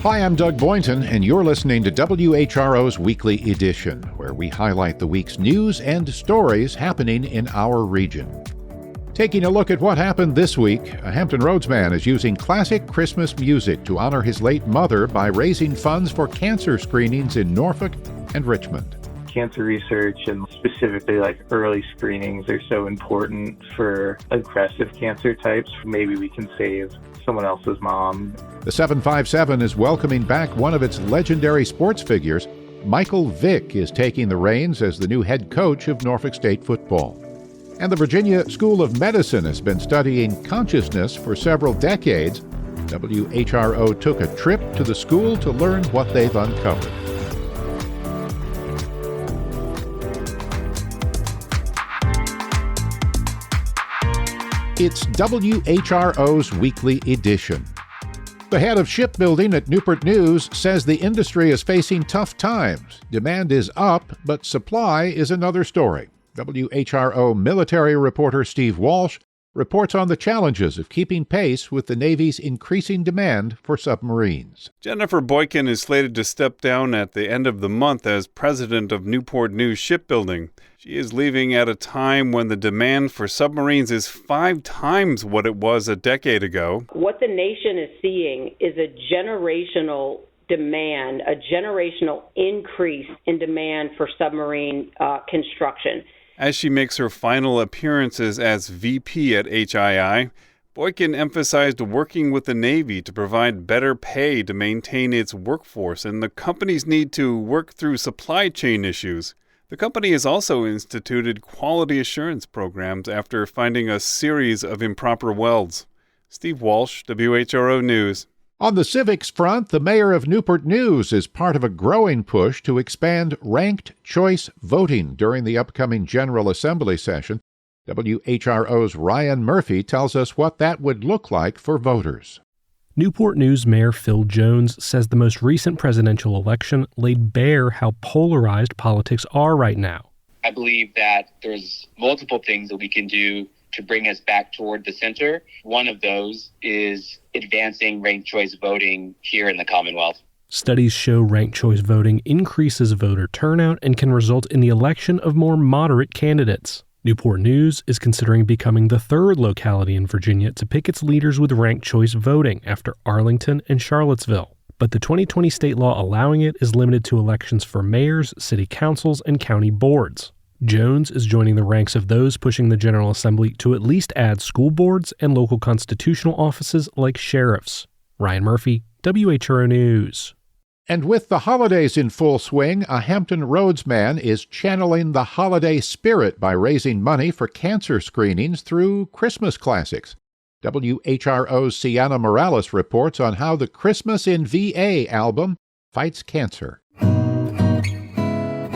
Hi, I'm Doug Boynton, and you're listening to WHRO's Weekly Edition, where we highlight the week's news and stories happening in our region. Taking a look at what happened this week, a Hampton Roads man is using classic Christmas music to honor his late mother by raising funds for cancer screenings in Norfolk and Richmond. Cancer research and specifically early screenings are so important for aggressive cancer types. Maybe we can save someone else's mom. The 757 is welcoming back one of its legendary sports figures. Michael Vick is taking the reins as the new head coach of Norfolk State football. And the Virginia School of Medicine has been studying consciousness for several decades. WHRO took a trip to the school to learn what they've uncovered. It's WHRO's Weekly Edition. The head of shipbuilding at Newport News says the industry is facing tough times. Demand is up, but supply is another story. WHRO military reporter Steve Walsh reports on the challenges of keeping pace with the Navy's increasing demand for submarines. Jennifer Boykin is slated to step down at the end of the month as president of Newport News Shipbuilding. She is leaving at a time when the demand for submarines is 5 times what it was a decade ago. What the nation is seeing is a generational demand, a generational increase in demand for submarine construction. As she makes her final appearances as VP at HII, Boykin emphasized working with the Navy to provide better pay to maintain its workforce and the company's need to work through supply chain issues. The company has also instituted quality assurance programs after finding a series of improper welds. Steve Walsh, WHRO News. On the civics front, the mayor of Newport News is part of a growing push to expand ranked choice voting during the upcoming General Assembly session. WHRO's Ryan Murphy tells us what that would look like for voters. Newport News Mayor Phil Jones says the most recent presidential election laid bare how polarized politics are right now. I believe that there's multiple things that we can do to bring us back toward the center. One of those is advancing ranked choice voting here in the Commonwealth. Studies show ranked choice voting increases voter turnout and can result in the election of more moderate candidates. Newport News is considering becoming the third locality in Virginia to pick its leaders with ranked choice voting after Arlington and Charlottesville. But the 2020 state law allowing it is limited to elections for mayors, city councils, and county boards. Jones is joining the ranks of those pushing the General Assembly to at least add school boards and local constitutional offices like sheriffs. Ryan Murphy, WHRO News. And with the holidays in full swing, a Hampton Roads man is channeling the holiday spirit by raising money for cancer screenings through Christmas classics. WHRO's Sienna Morales reports on how the Christmas in VA album fights cancer.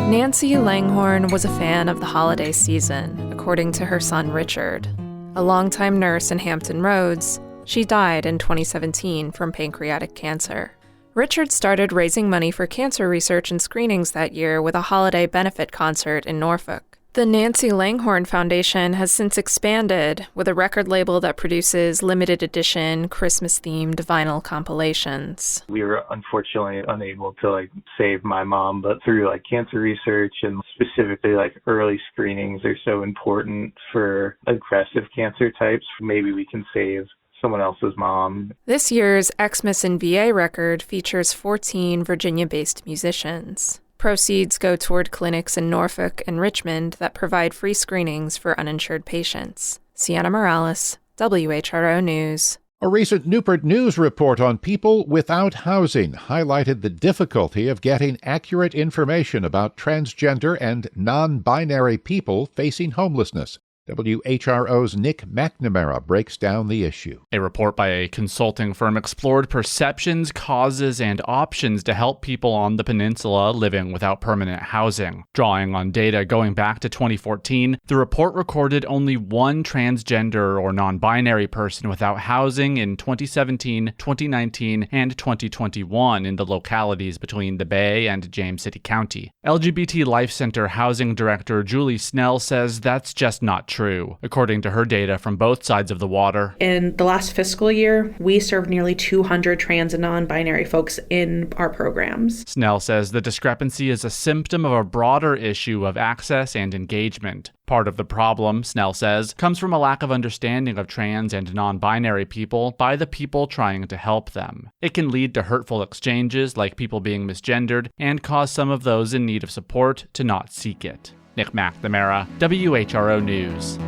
Nancy Langhorne was a fan of the holiday season, according to her son Richard. A longtime nurse in Hampton Roads, she died in 2017 from pancreatic cancer. Richard started raising money for cancer research and screenings that year with a holiday benefit concert in Norfolk. The Nancy Langhorne Foundation has since expanded with a record label that produces limited edition Christmas-themed vinyl compilations. We were unfortunately unable to save my mom, but through cancer research and specifically early screenings are so important for aggressive cancer types. Maybe we can save someone else's mom. This year's Xmas in VA record features 14 Virginia-based musicians. Proceeds go toward clinics in Norfolk and Richmond that provide free screenings for uninsured patients. Sienna Morales, WHRO News. A recent Newport News report on people without housing highlighted the difficulty of getting accurate information about transgender and non-binary people facing homelessness. WHRO's Nick McNamara breaks down the issue. A report by a consulting firm explored perceptions, causes, and options to help people on the peninsula living without permanent housing. Drawing on data going back to 2014, the report recorded only one transgender or non-binary person without housing in 2017, 2019, and 2021 in the localities between the Bay and James City County. LGBT Life Center Housing Director Julie Snell says that's just not true, according to her data from both sides of the water. In the last fiscal year, we served nearly 200 trans and non-binary folks in our programs. Snell says the discrepancy is a symptom of a broader issue of access and engagement. Part of the problem, Snell says, comes from a lack of understanding of trans and non-binary people by the people trying to help them. It can lead to hurtful exchanges like people being misgendered and cause some of those in need of support to not seek it. Nick McNamara, WHRO News.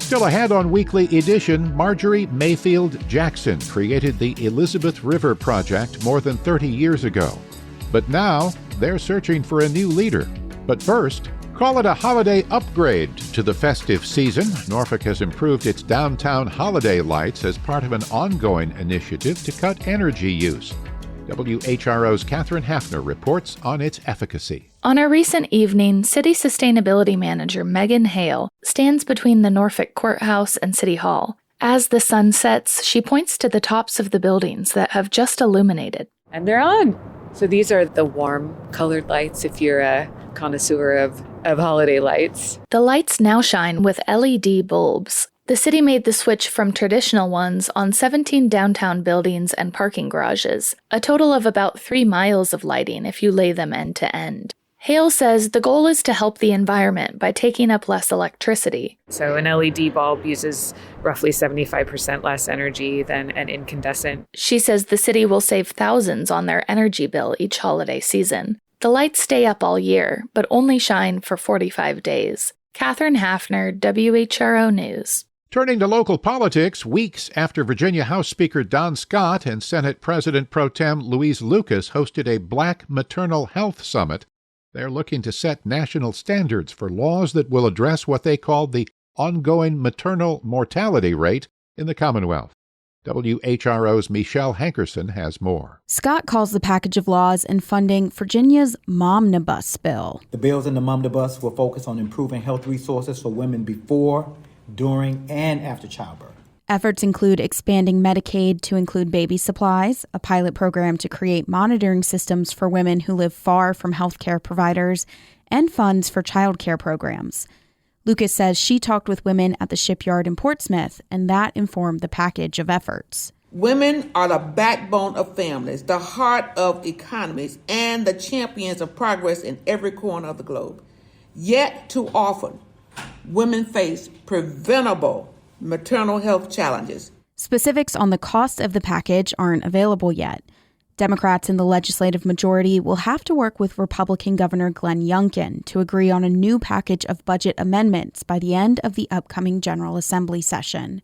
Still ahead on Weekly Edition, Marjorie Mayfield Jackson created the Elizabeth River Project more than 30 years ago. But now, they're searching for a new leader. But first, call it a holiday upgrade to the festive season. Norfolk has improved its downtown holiday lights as part of an ongoing initiative to cut energy use. WHRO's Catherine Hafner reports on its efficacy. On a recent evening, City Sustainability Manager Megan Hale stands between the Norfolk Courthouse and City Hall. As the sun sets, she points to the tops of the buildings that have just illuminated. And they're on. So these are the warm colored lights if you're a connoisseur of holiday lights. The lights now shine with LED bulbs. The city made the switch from traditional ones on 17 downtown buildings and parking garages, a total of about 3 miles of lighting if you lay them end to end. Hale says the goal is to help the environment by taking up less electricity. So an LED bulb uses roughly 75% less energy than an incandescent. She says the city will save thousands on their energy bill each holiday season. The lights stay up all year, but only shine for 45 days. Catherine Hafner, WHRO News. Turning to local politics, weeks after Virginia House Speaker Don Scott and Senate President Pro Tem Louise Lucas hosted a Black Maternal Health Summit, they're looking to set national standards for laws that will address what they call the ongoing maternal mortality rate in the Commonwealth. WHRO's Michelle Hankerson has more. Scott calls the package of laws and funding Virginia's Momnibus bill. The bills in the Momnibus will focus on improving health resources for women before, during, and after childbirth. Efforts include expanding Medicaid to include baby supplies, a pilot program to create monitoring systems for women who live far from healthcare providers, and funds for child care programs. Lucas says she talked with women at the shipyard in Portsmouth, and that informed the package of efforts. Women are the backbone of families, the heart of economies, and the champions of progress in every corner of the globe. Yet, too often, women face preventable maternal health challenges. Specifics on the cost of the package aren't available yet. Democrats in the legislative majority will have to work with Republican Governor Glenn Youngkin to agree on a new package of budget amendments by the end of the upcoming General Assembly session.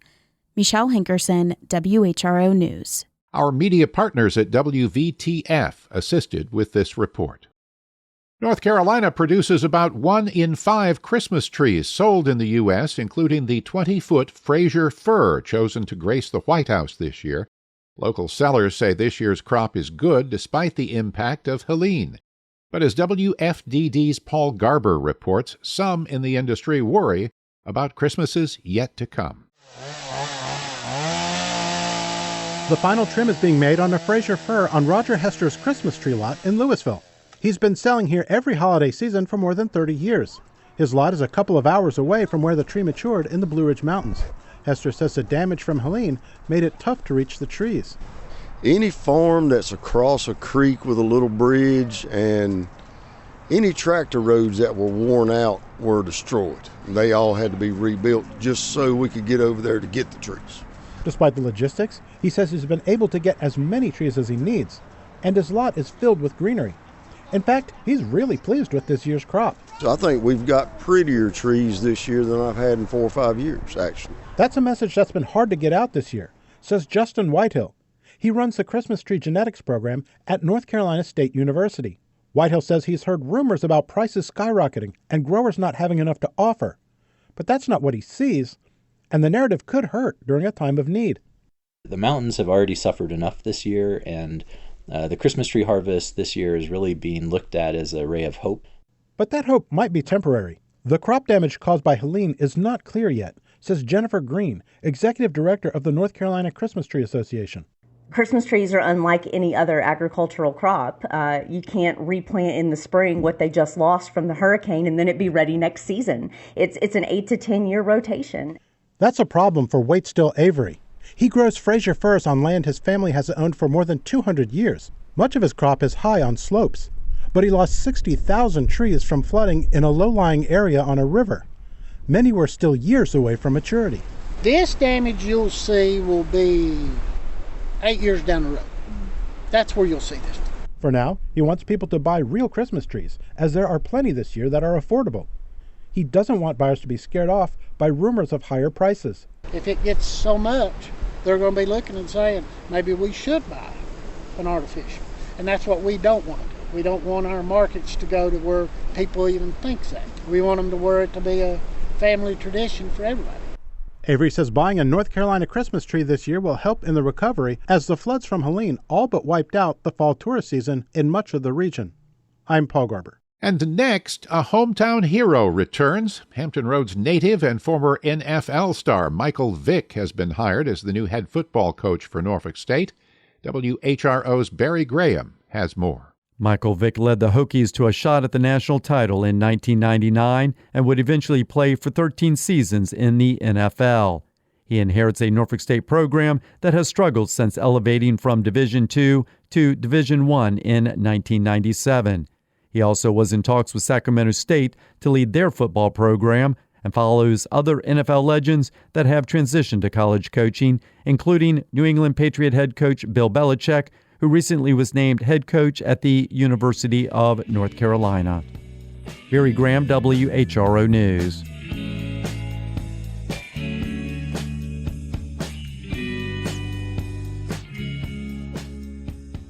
Michelle Hankerson, WHRO News. Our media partners at WVTF assisted with this report. North Carolina produces about 1 in 5 Christmas trees sold in the U.S., including the 20-foot Fraser fir chosen to grace the White House this year. Local sellers say this year's crop is good despite the impact of Helene. But as WFDD's Paul Garber reports, some in the industry worry about Christmases yet to come. The final trim is being made on a Fraser fir on Roger Hester's Christmas tree lot in Louisville. He's been selling here every holiday season for more than 30 years. His lot is a couple of hours away from where the tree matured in the Blue Ridge Mountains. Hester says the damage from Helene made it tough to reach the trees. Any farm that's across a creek with a little bridge and any tractor roads that were worn out were destroyed. They all had to be rebuilt just so we could get over there to get the trees. Despite the logistics, he says he's been able to get as many trees as he needs, and his lot is filled with greenery. In fact, he's really pleased with this year's crop. So I think we've got prettier trees this year than I've had in 4 or 5 years, actually. That's a message that's been hard to get out this year, says Justin Whitehill. He runs the Christmas tree genetics program at North Carolina State University. Whitehill says he's heard rumors about prices skyrocketing and growers not having enough to offer. But that's not what he sees, and the narrative could hurt during a time of need. The mountains have already suffered enough this year, and the Christmas tree harvest this year is really being looked at as a ray of hope. But that hope might be temporary. The crop damage caused by Helene is not clear yet, says Jennifer Green, Executive Director of the North Carolina Christmas Tree Association. Christmas trees are unlike any other agricultural crop. You can't replant in the spring what they just lost from the hurricane and then it be ready next season. It's an 8 to 10 year rotation. That's a problem for Waitstill Avery. He grows Fraser firs on land his family has owned for more than 200 years. Much of his crop is high on slopes, but he lost 60,000 trees from flooding in a low-lying area on a river. Many were still years away from maturity. This damage you'll see will be 8 years down the road. That's where you'll see this. For now, he wants people to buy real Christmas trees, as there are plenty this year that are affordable. He doesn't want buyers to be scared off by rumors of higher prices. If it gets so much, they're going to be looking and saying, maybe we should buy an artificial. And that's what we don't want. We don't want our markets to go to where people even think that. We want them to where it to be a family tradition for everybody. Avery says buying a North Carolina Christmas tree this year will help in the recovery as the floods from Helene all but wiped out the fall tourist season in much of the region. I'm Paul Garber. And next, a hometown hero returns. Hampton Roads native and former NFL star Michael Vick has been hired as the new head football coach for Norfolk State. WHRO's Barry Graham has more. Michael Vick led the Hokies to a shot at the national title in 1999 and would eventually play for 13 seasons in the NFL. He inherits a Norfolk State program that has struggled since elevating from Division II to Division I in 1997. He also was in talks with Sacramento State to lead their football program and follows other NFL legends that have transitioned to college coaching, including New England Patriot head coach Bill Belichick, who recently was named head coach at the University of North Carolina. Barry Graham, WHRO News.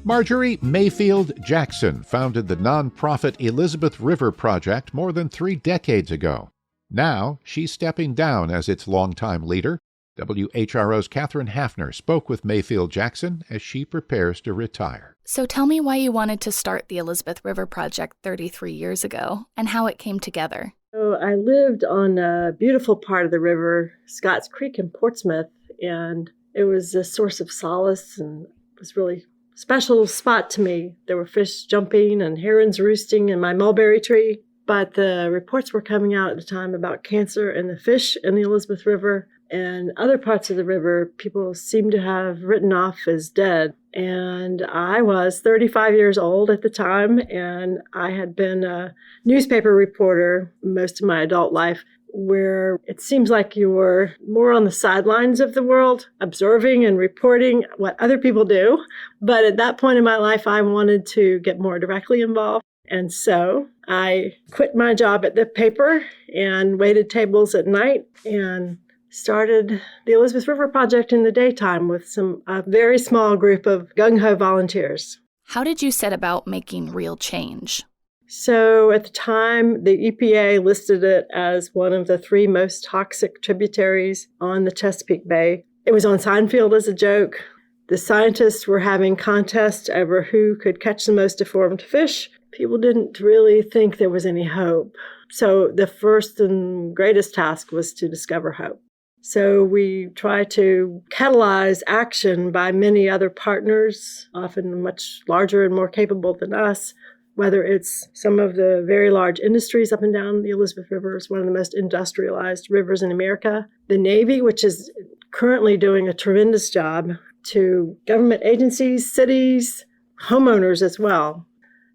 Marjorie Mayfield Jackson founded the nonprofit Elizabeth River Project more than 3 decades ago. Now she's stepping down as its longtime leader. WHRO's Catherine Hafner spoke with Mayfield Jackson as she prepares to retire. So tell me why you wanted to start the Elizabeth River Project 33 years ago and how it came together. So I lived on a beautiful part of the river, Scotts Creek in Portsmouth, and it was a source of solace and it was really a special spot to me. There were fish jumping and herons roosting in my mulberry tree, but the reports were coming out at the time about cancer in the fish in the Elizabeth River. And other parts of the river, people seem to have written off as dead. And I was 35 years old at the time, and I had been a newspaper reporter most of my adult life, where it seems like you were more on the sidelines of the world, observing and reporting what other people do. But at that point in my life, I wanted to get more directly involved. And so I quit my job at the paper and waited tables at night and started the Elizabeth River Project in the daytime with a very small group of gung-ho volunteers. How did you set about making real change? So at the time, the EPA listed it as one of the 3 most toxic tributaries on the Chesapeake Bay. It was on Seinfeld as a joke. The scientists were having contests over who could catch the most deformed fish. People didn't really think there was any hope. So the first and greatest task was to discover hope. So we try to catalyze action by many other partners, often much larger and more capable than us, whether it's some of the very large industries up and down the Elizabeth River. It's one of the most industrialized rivers in America. The Navy, which is currently doing a tremendous job, to government agencies, cities, homeowners as well.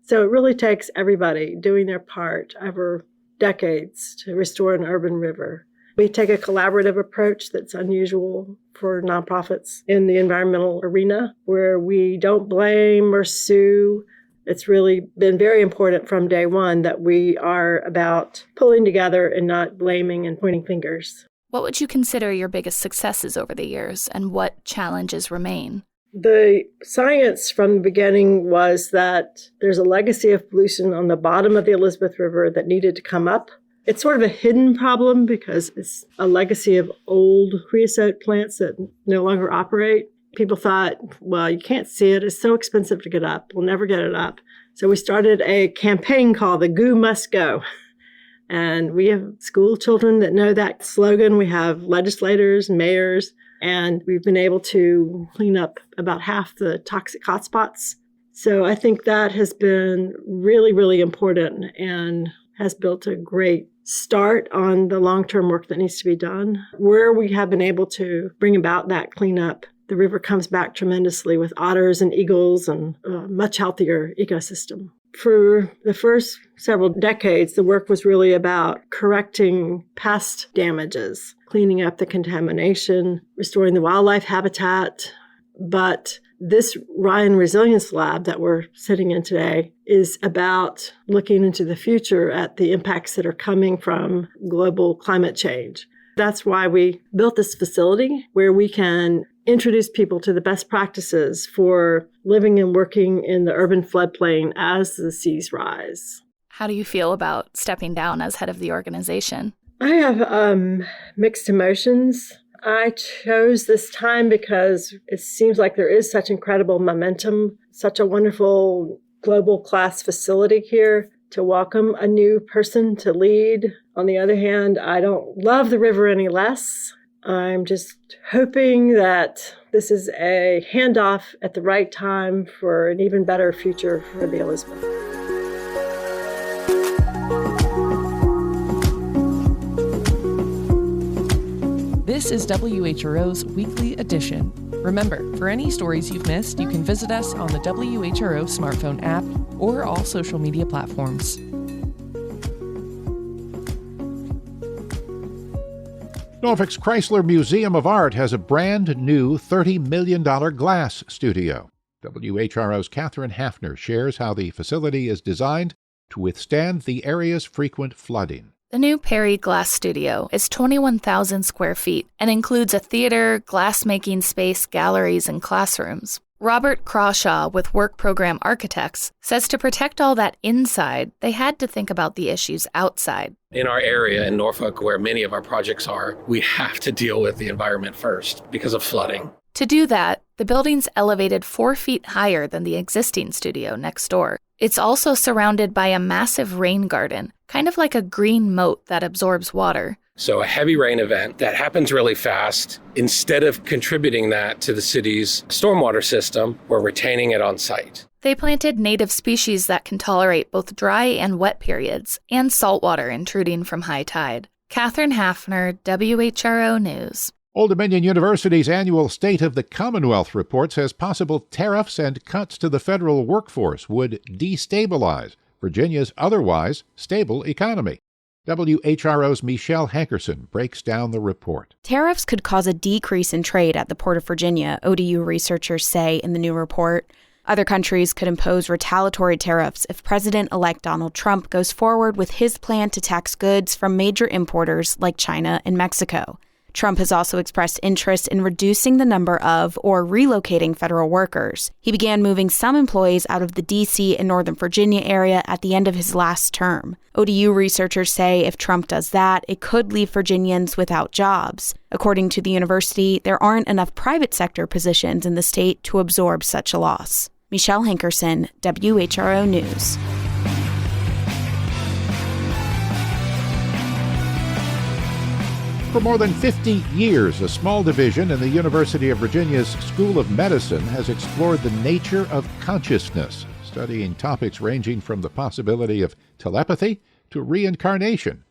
So it really takes everybody doing their part over decades to restore an urban river. We take a collaborative approach that's unusual for nonprofits in the environmental arena, where we don't blame or sue. It's really been very important from day one that we are about pulling together and not blaming and pointing fingers. What would you consider your biggest successes over the years, and what challenges remain? The science from the beginning was that there's a legacy of pollution on the bottom of the Elizabeth River that needed to come up. It's sort of a hidden problem because it's a legacy of old creosote plants that no longer operate. People thought, well, you can't see it. It's so expensive to get up. We'll never get it up. So we started a campaign called The Goo Must Go. And we have school children that know that slogan. We have legislators, mayors, and we've been able to clean up about half the toxic hotspots. So I think that has been really, really important and has built a great start on the long-term work that needs to be done. Where we have been able to bring about that cleanup, the river comes back tremendously with otters and eagles and a much healthier ecosystem. For the first several decades, the work was really about correcting past damages, cleaning up the contamination, restoring the wildlife habitat. But this Ryan Resilience Lab that we're sitting in today is about looking into the future at the impacts that are coming from global climate change. That's why we built this facility where we can introduce people to the best practices for living and working in the urban floodplain as the seas rise. How do you feel about stepping down as head of the organization? I have mixed emotions. I chose this time because it seems like there is such incredible momentum, such a wonderful global class facility here to welcome a new person to lead. On the other hand, I don't love the river any less. I'm just hoping that this is a handoff at the right time for an even better future for the Elizabeth. This is WHRO's Weekly Edition. Remember, for any stories you've missed, you can visit us on the WHRO smartphone app or all social media platforms. Norfolk's Chrysler Museum of Art has a brand new $30 million glass studio. WHRO's Catherine Hafner shares how the facility is designed to withstand the area's frequent flooding. The new Perry Glass Studio is 21,000 square feet and includes a theater, glass-making space, galleries, and classrooms. Robert Crawshaw with Work Program Architects says to protect all that inside, they had to think about the issues outside. In our area in Norfolk, where many of our projects are, we have to deal with the environment first because of flooding. To do that, the building's elevated 4 feet higher than the existing studio next door. It's also surrounded by a massive rain garden, kind of like a green moat that absorbs water. So a heavy rain event that happens really fast, instead of contributing that to the city's stormwater system, we're retaining it on site. They planted native species that can tolerate both dry and wet periods, and saltwater intruding from high tide. Catherine Hafner, WHRO News. Old Dominion University's annual State of the Commonwealth report says possible tariffs and cuts to the federal workforce would destabilize Virginia's otherwise stable economy. WHRO's Michelle Hankerson breaks down the report. Tariffs could cause a decrease in trade at the Port of Virginia, ODU researchers say in the new report. Other countries could impose retaliatory tariffs if President-elect Donald Trump goes forward with his plan to tax goods from major importers like China and Mexico. Trump has also expressed interest in reducing the number of or relocating federal workers. He began moving some employees out of the D.C. and Northern Virginia area at the end of his last term. ODU researchers say if Trump does that, it could leave Virginians without jobs. According to the university, there aren't enough private sector positions in the state to absorb such a loss. Michelle Hankerson, WHRO News. For more than 50 years, a small division in the University of Virginia's School of Medicine has explored the nature of consciousness, studying topics ranging from the possibility of telepathy to reincarnation.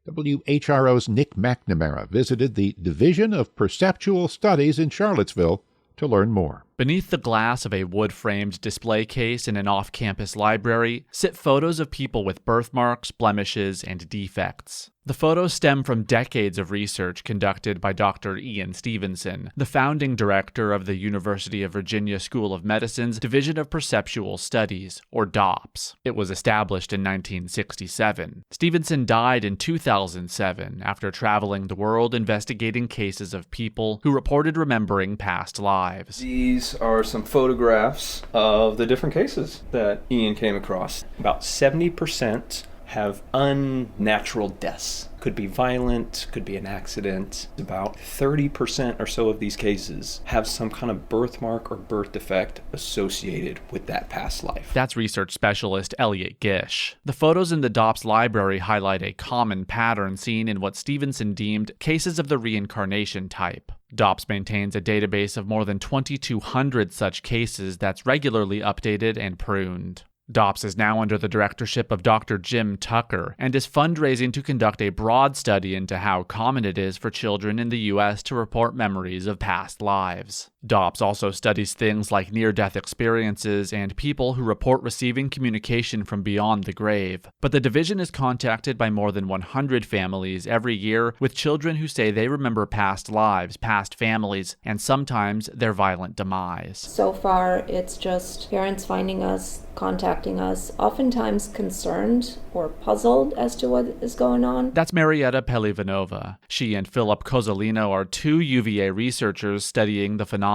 WHRO's Nick McNamara visited the Division of Perceptual Studies in Charlottesville to learn more. Beneath the glass of a wood-framed display case in an off-campus library sit photos of people with birthmarks, blemishes, and defects. The photos stem from decades of research conducted by Dr. Ian Stevenson, the founding director of the University of Virginia School of Medicine's Division of Perceptual Studies, or DOPS. It was established in 1967. Stevenson died in 2007 after traveling the world investigating cases of people who reported remembering past lives. These are some photographs of the different cases that Ian came across. About 70% have unnatural deaths Could be violent, could be an accident. About 30% or so of these cases have some kind of birthmark or birth defect associated with that past life. That's research specialist Elliot Gish. The photos in the DOPS library highlight a common pattern seen in what Stevenson deemed cases of the reincarnation type. DOPS maintains a database of more than 2,200 such cases that's regularly updated and pruned. DOPS is now under the directorship of Dr. Jim Tucker and is fundraising to conduct a broad study into how common it is for children in the U.S. to report memories of past lives. DOPS also studies things like near-death experiences and people who report receiving communication from beyond the grave. But the division is contacted by more than 100 families every year with children who say they remember past lives, past families, and sometimes their violent demise. So far, it's just parents finding us, contacting us, oftentimes concerned or puzzled as to what is going on. That's Marietta Pelivanova. She and Philip Cozzolino are two UVA researchers studying the phenomenon.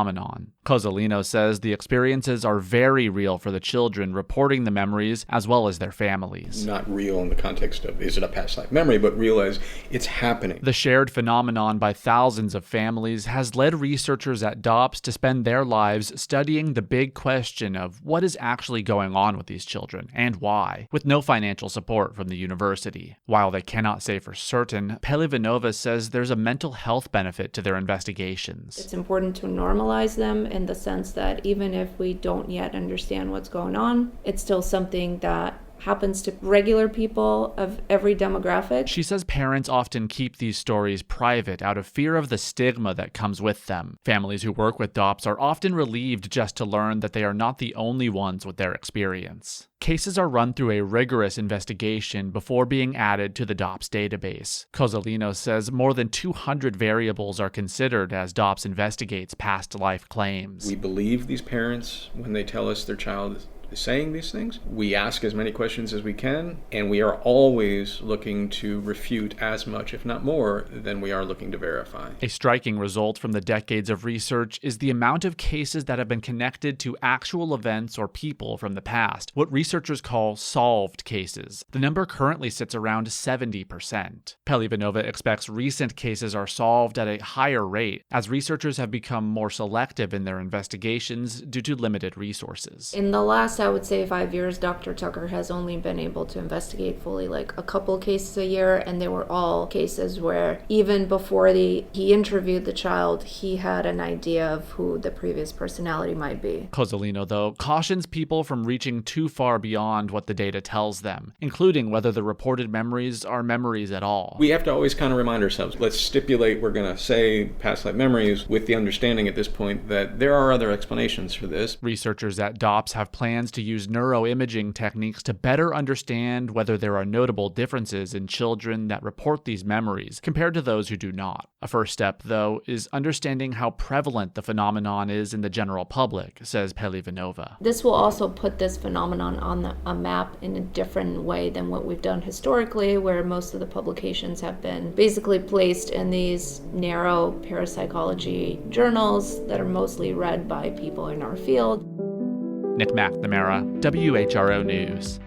Cozzolino says the experiences are very real for the children reporting the memories as well as their families. Not real in the context of is it a past life memory, but real as it's happening. The shared phenomenon by thousands of families has led researchers at DOPS to spend their lives studying the big question of what is actually going on with these children and why, with no financial support from the university. While they cannot say for certain, Pelivanova says there's a mental health benefit to their investigations. It's important to normalize them in the sense that even if we don't yet understand what's going on, it's still something that happens to regular people of every demographic. She says parents often keep these stories private out of fear of the stigma that comes with them. Families who work with DOPS are often relieved just to learn that they are not the only ones with their experience. Cases are run through a rigorous investigation before being added to the DOPS database. Cozzolino says more than 200 variables are considered as DOPS investigates past life claims. We believe these parents when they tell us their child is saying these things. We ask as many questions as we can, and we are always looking to refute as much, if not more, than we are looking to verify. A striking result from the decades of research is the amount of cases that have been connected to actual events or people from the past, what researchers call solved cases. The number currently sits around 70%. Pelivanova expects recent cases are solved at a higher rate as researchers have become more selective in their investigations due to limited resources. In the last, I would say 5 years, Dr. Tucker has only been able to investigate fully like a couple cases a year, and they were all cases where even before he interviewed the child, he had an idea of who the previous personality might be. Cozzolino, though, cautions people from reaching too far beyond what the data tells them, including whether the reported memories are memories at all. We have to always kind of remind ourselves, let's stipulate we're going to say past life memories with the understanding at this point that there are other explanations for this. Researchers at DOPS have plans to use neuroimaging techniques to better understand whether there are notable differences in children that report these memories compared to those who do not. A first step, though, is understanding how prevalent the phenomenon is in the general public, says Pelivanova. This will also put this phenomenon on a map in a different way than what we've done historically, where most of the publications have been basically placed in these narrow parapsychology journals that are mostly read by people in our field. Nick McNamara, WHRO News.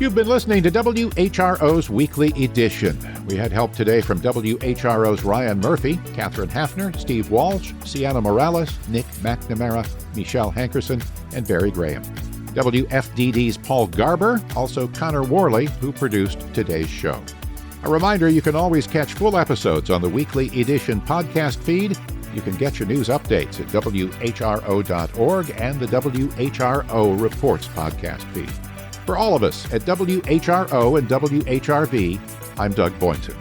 You've been listening to WHRO's Weekly Edition. We had help today from WHRO's Ryan Murphy, Catherine Hafner, Steve Walsh, Sienna Morales, Nick McNamara, Michelle Hankerson, and Barry Graham. WFDD's Paul Garber, also Connor Worley, who produced today's show. A reminder, you can always catch full episodes on the Weekly Edition podcast feed. You can get your news updates at WHRO.org and the WHRO Reports podcast feed. For all of us at WHRO and WHRV, I'm Doug Boynton.